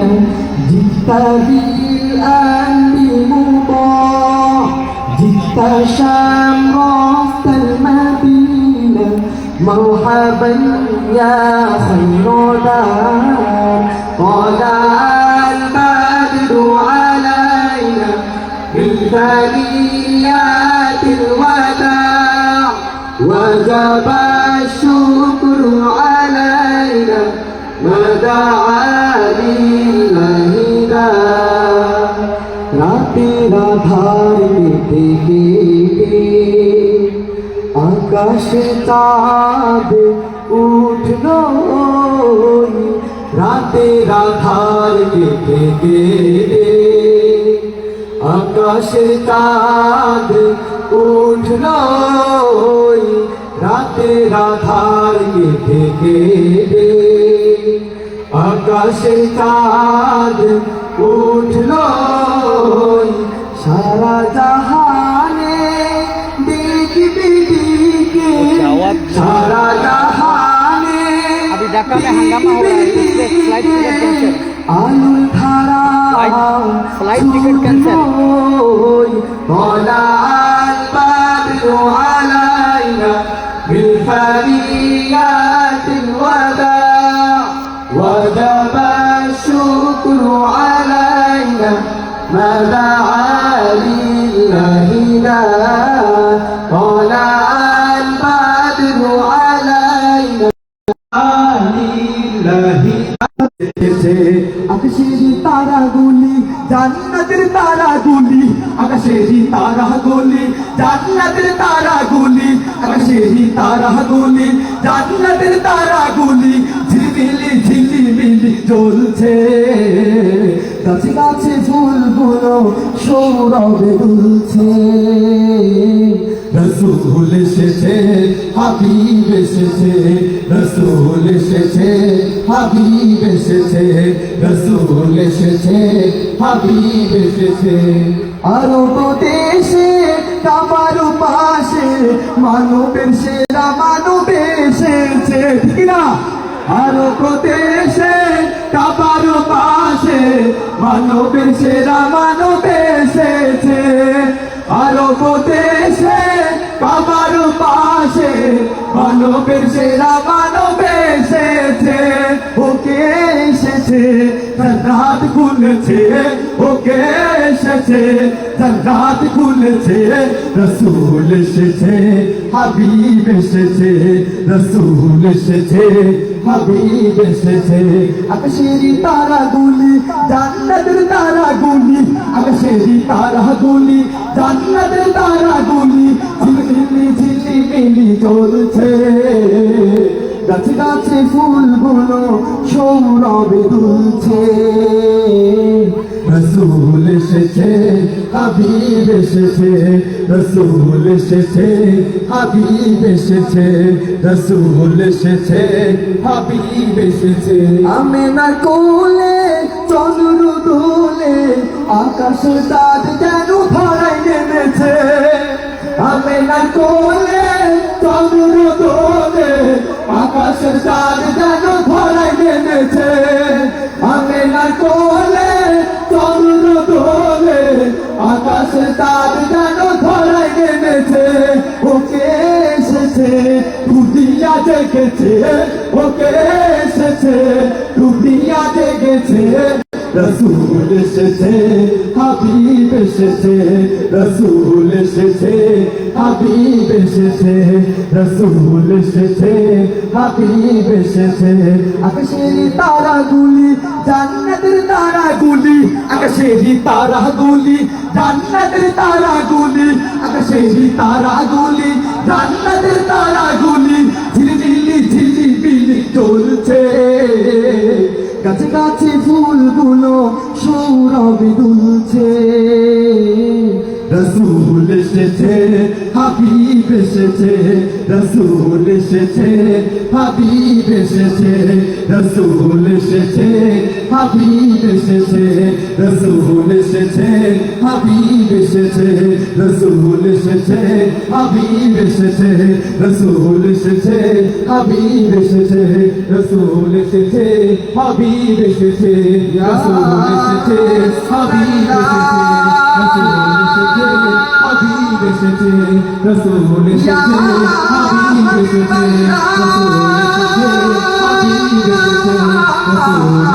جئت بالأمر المطاع جئت شمرت المدينة مرحبا يا خير دار طلع البدر علينا بالثنيات الوداع وجب الشكر علينا ما دعا لله داع রাতের আধার কেটে কেটে আকাশে চাঁদ উঠল রাতের আধার কেটে কেটে আকাশে চাঁদ উঠল রাতের আধার কেটে কেটে আকাশে চাঁদ উঠল সারা জাহানে দেখবি দিকে সারা জাহানে আলুর ধারা ফ্লাইট টিকিট ক্যান্সেল طلع البدر علينا بالثنيات الوداع وجب الشكر علينا ما دعا لله داع طلع البدر علينا لله আকাশের তারাগুলি জান্নাতের তারাগুলি আকাশের তারাগুলি জান্নাতের তারাগুলি আকাশের তারাগুলি জান্নাতের তারাগুলি ঝিলমিলি ঝিলমিলি জ্বলছে গাছে গাছে ফুলগুলো সৌরভে দুলছে রসুল এসেছে হাবিব এসেছে রসুল এসেছে হাবিব এসেছে রসুল এসেছে হাবিব এসেছে আরব দেশে কাবার পাশে মানবের সেরা মানব এসেছে ঠিক না আরব দেশে কাবার পাশে মানবের সেরা মানব এসেছে আরব দেশে কাবার পাশে মানবের সেরা মানব এসেছে ওকে এসেছে জান্নাত খুলেছে ওকে এসেছে জান্নাত খুলেছে রসুল এসেছে হাবিব এসেছে রসুল এসেছে হাবিব এসেছে আকাশের তারাগুলি জান্নাতের তারাগুলি আকাশের তারাগুলি জান্নাতের তারাগুলি ঝিলমিলি ঝিলমিলি জ্বলছে গাছে গাছে ফুলগুলো সৌরভে দুলছে রসুল এসেছে হাবিব এসেছে রসুল এসেছে হাবিব এসেছে রসুল এসেছে হাবিব এসেছে আমেনার কোলে চন্দ্র দোলে আকাশের চাঁদ যেন ধরায় নেমেছে আমেনার কোলে চন্দ্র দোলে আকাশের চাঁদ যেন ধরায় নেমেছে আমেনার কোলে চন্দ্র দোলে আকাশের চাঁদ যেন ধরায় নেমেছে ওকে এসেছে দুনিয়া জেগেছে ওকে এসেছে দুনিয়া জেগেছে রসুল এসেছে হাবিব এসেছে রসুল এসেছে হাবিব এসেছে রসুল এসেছে হাবিব এসেছে আকাশের তারাগুলি জান্নাতের তারাগুলি আকাশের তারাগুলি জান্নাতের তারাগুলি আকাশের তারাগুলি জান্নাতের তারাগুলি ঝিলমিলি ঝিলমিলি জ্বলছে গাছে গাছে ফুলগুলো সৌরভে দুলছে রসুল এসেছে হাবিব এসেছে রসুল এসেছে হাবিব এসেছে রসুল এসেছে হাবিব এসেছে রসুল এসেছে হাবিব এসেছে রসুল এসেছে হাবিব এসেছে রসুল এসেছে হাবিব এসেছে রসুল এসেছে হাবিব এসেছে রসুল এসেছে হাবিব এসেছে রসুল এসেছে হাবিব এসেছে রসুল এসেছে হাবিব এসেছে রসুল এসেছে হাবিব এসেছে রসুল